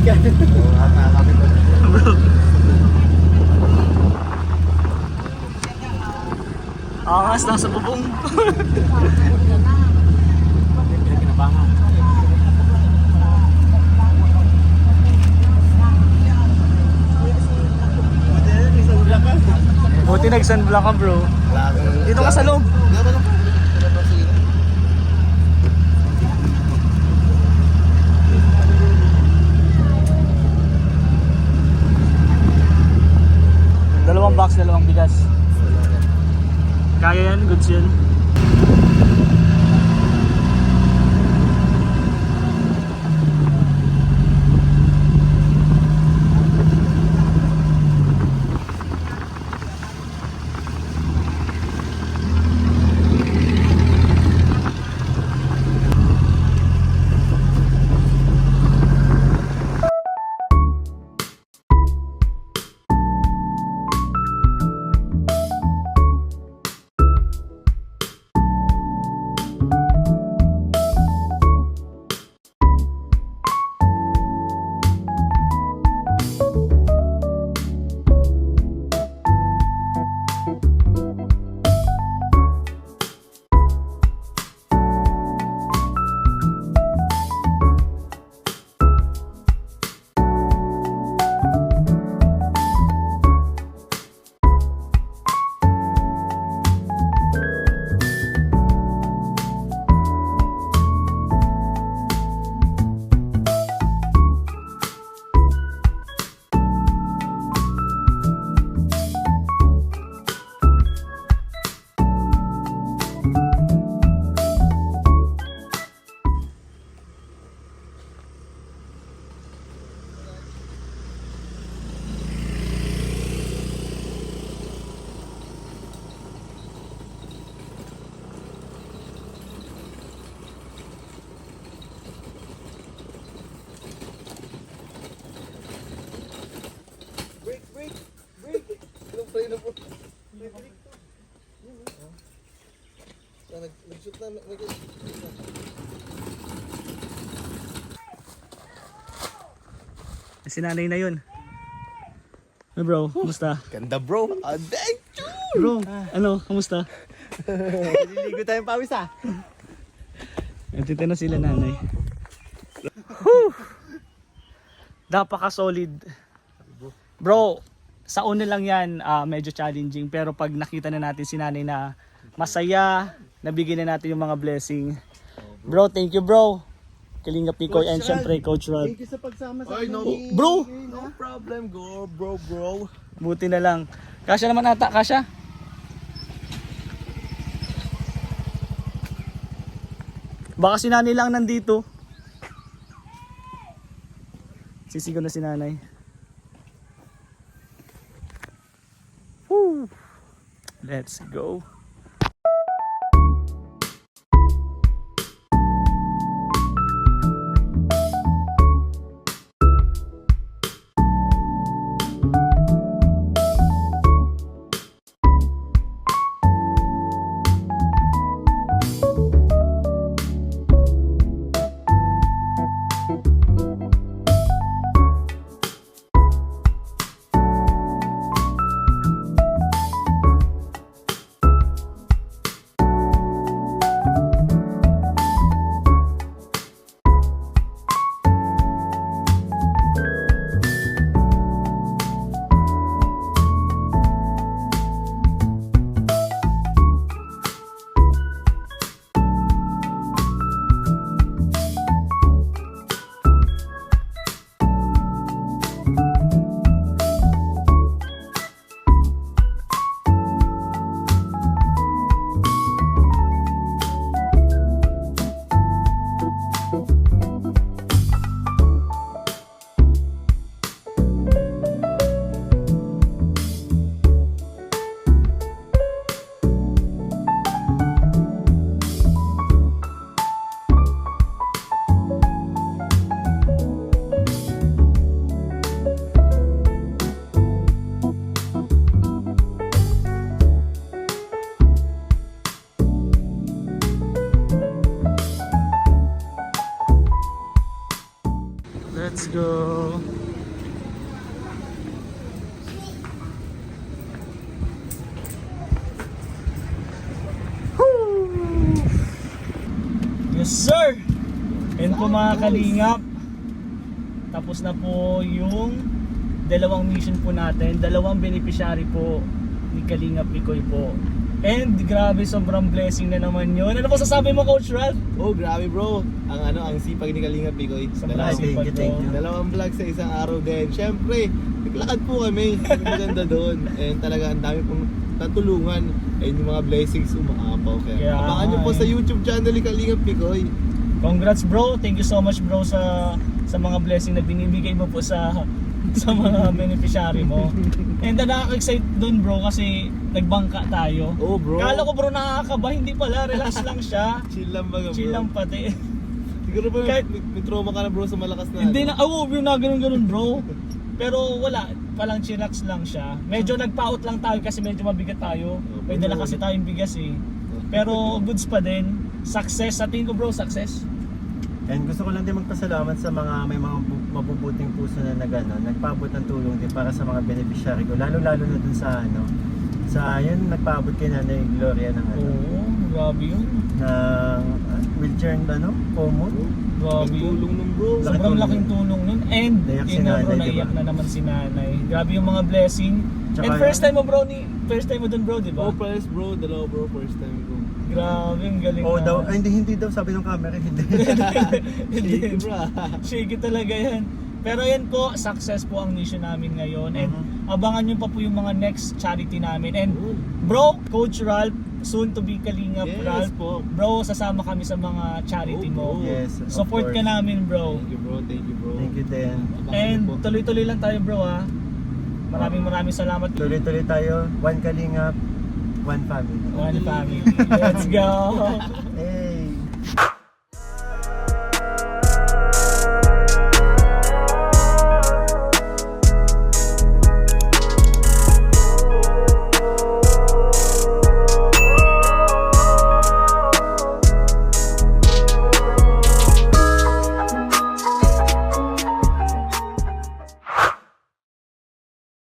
ka. Bro. Angas lang sa bubong. Kinabangan. Buti nag-sunblock ka bro. Dito ka sa loob. Dalawang box, dalawang bigas. Kaya yan, goods yan. Si nanay na yun. Hey bro, kumusta? Ganda bro. Thank you. Bro, ano, kumusta? Nililigo tayong pawis ah. Nandito na sila nanay. Whew! Napaka-solid. Bro, sa una lang yan, medyo challenging. Pero pag nakita na natin si nanay na masaya, nabigyan na natin yung mga blessing. Bro, thank you bro. Kalinga Picoy and syempre Coach Rod. Thank you sa pagsama sa Ay, no, amin. Bro! no problem, go bro. Buti na lang. Kasya naman ata, kasya? Baka si nanay lang nandito. Sisigaw na si nanay. Woo! Let's go. Let's go. Woo! Yes sir! And po mga kalingap, tapos na po yung dalawang mission po natin, dalawang beneficiary po ni Kalingap Picoy po. And grabe, sobrang blessing na naman yun. Ano po sasabi mo, Coach Ralph? Oh, grabe bro. Ang sipag ni Kalinga Picoy. Sobrang sipag, thank you. bro. Dalawang vlog sa isang araw din. Siyempre, naglakad po kami. Ang maganda doon. And talaga ang dami pong natulungan. And yung mga blessings umaapaw. Kaya Kaya abangan nyo po nga sa YouTube channel ni Kalinga Picoy. Congrats bro, thank you so much bro sa mga blessing na binibigay mo po sa mga beneficiary mo. And nakaka-excite dun bro kasi nagbangka tayo. Oh bro. Kala ko bro nakakaba, hindi pala, relax lang siya. Chill lang ba bro? Chill lang pati. Siguro ba Kahit- may trauma ka na bro sa malakas na Hindi na, yung na ganun bro. Pero wala, palang chillax lang siya. Medyo nagpaut lang tayo kasi medyo mabigat tayo. May dala kasi tayong bigas eh. Pero goods pa din. Success, sa tingin ko bro, success. And gusto ko lang din magpasalamat sa mga may mga mabubuting puso na nagpaabot ng tulong din para sa mga beneficiary ko. Lalo-lalo na dun sa sa yun nagpaabot kay Nanay Gloria ng Oo, grabe yun. ng wheelchair common. Grabe yun. Tulong nung bro. Laki Sobrang tulong. laking tulong nun. And Naiyak si yun nga bro, nanay, naiyak diba? na naman si nanay. Grabe yung mga blessing. Tsaka And first time mo bro, first time mo dun bro, di ba? Oh, first bro. Dalawa bro. First time bro. Grabe, ang galing Oh, na. daw, ay, hindi daw sabi ng camera, hindi. Hindi. Shaky bro. Shaky talaga yan. Pero yan po, success po ang mission namin ngayon. And abangan nyo pa po yung mga next charity namin. And bro, Coach Ralph, soon to be Kalingap Yes Ralph. po. Bro, sasama kami sa mga charity Oh, mo. bro. Yes, of Support ka course. namin bro. Thank you bro. Thank you bro. Thank you din. And Abangan nyo po. tuloy-tuloy lang tayo bro ha. Maraming salamat. Tuloy-tuloy tayo, one Kalingap, one family. One family. Let's go. Eh,